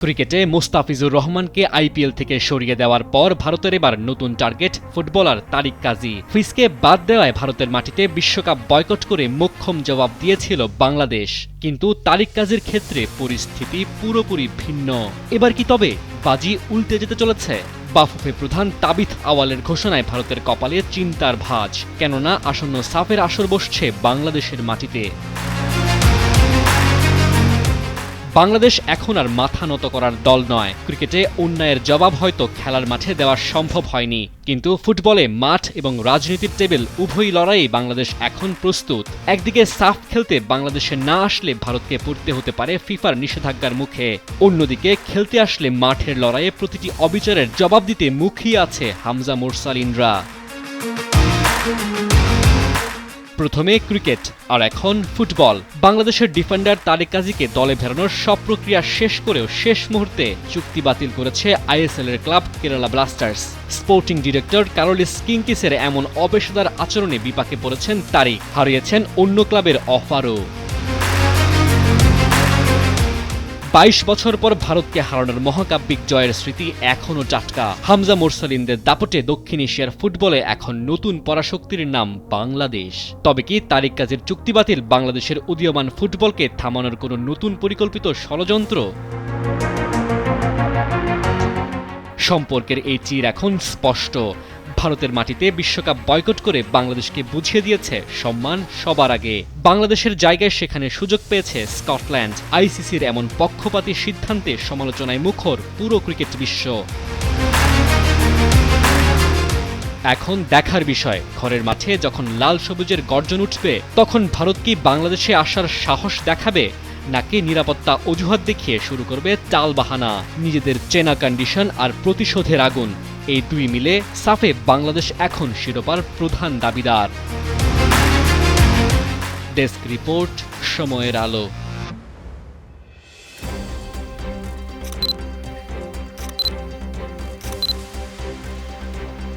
ক্রিকেটে মোস্তাফিজুর রহমানকে আইপিএল থেকে সরিয়ে দেওয়ার পর ভারতের এবার নতুন টার্গেট ফুটবলার তারিক কাজী। ফিসকে বাদ দেওয়ায় ভারতের মাটিতে বিশ্বকাপ বয়কট করে মোক্ষম জবাব দিয়েছিল বাংলাদেশ। কিন্তু তারিক কাজীর ক্ষেত্রে পরিস্থিতি পুরোপুরি ভিন্ন। এবার কি তবে বাজি উল্টে যেতে চলেছে? বাফুফে প্রধান তাবিথ আওয়ালের ঘোষণায় ভারতের কপালে চিন্তার ভাঁজ, কেননা আসন্ন সাফের আসর বসছে বাংলাদেশের মাটিতে। বাংলাদেশ এখন আর মাথা নত করার দল নয়। ক্রিকেটে অন্যায়ের জবাব হয়তো খেলার মাঠে দেওয়া সম্ভব হয়নি, কিন্তু ফুটবলে মাঠ এবং রাজনীতির টেবিল উভয় লড়াইয়ে বাংলাদেশ এখন প্রস্তুত। একদিকে সাফ খেলতে বাংলাদেশে না আসলে ভারতকে পড়তে হতে পারে ফিফার নিষেধাজ্ঞার মুখে, অন্যদিকে খেলতে আসলে মাঠের লড়াইয়ে প্রতিটি অবিচারের জবাব দিতে মুখিয়ে আছে হামজা মুরসালিনরা। প্রথমে ক্রিকেট আর এখন ফুটবল। বাংলাদেশের ডিফেন্ডার তারিক কাজীকে দলে ফেরানোর সব প্রক্রিয়া শেষ করেও শেষ মুহূর্তে চুক্তি বাতিল করেছে আইএসএল এর club Kerala Blasters. Sporting director Karolis কিংকিসের এমন অপেশাদার আচরণে বিপাকে পড়েছেন তারিক, হারিয়েছেন অন্য ক্লাবের অফারও। ২২ বছর পর ভারতকে হারানোর মহাকাব্যিক জয়ের স্মৃতি এখনও টাটকা। হামজা মুরসালিনদের দাপটে দক্ষিণ এশিয়ার ফুটবলে এখন নতুন পরাশক্তির নাম বাংলাদেশ। তবে কি তারিক কাজীর চুক্তি বাতিল বাংলাদেশের উদীয়মান ফুটবলকে থামানোর কোনো নতুন পরিকল্পিত ষড়যন্ত্র? সম্পর্কের এই চির এখন স্পষ্ট। ভারতের মাটিতে বিশ্বকাপ বয়কট করে বাংলাদেশকে বুঝিয়ে দিয়েছে সম্মান সবার আগে। বাংলাদেশের জায়গায় সেখানে সুযোগ পেয়েছে স্কটল্যান্ড। আইসিসির এমন পক্ষপাতী সিদ্ধান্তে সমালোচনায় মুখর পুরো ক্রিকেট বিশ্ব। এখন দেখার বিষয়, ঘরের মাঠে যখন লাল সবুজের গর্জন উঠবে তখন ভারত কি বাংলাদেশে আসার সাহস দেখাবে, নাকি নিরাপত্তা অজুহাত দেখিয়ে শুরু করবে টালবাহানা? নিজেদের চেনা কন্ডিশন আর প্রতিশোধের আগুন, এই দুই মিলে সাফে বাংলাদেশ এখন শিরোপার প্রধান দাবিদার। ডেস্ক রিপোর্ট, সময়ের আলো।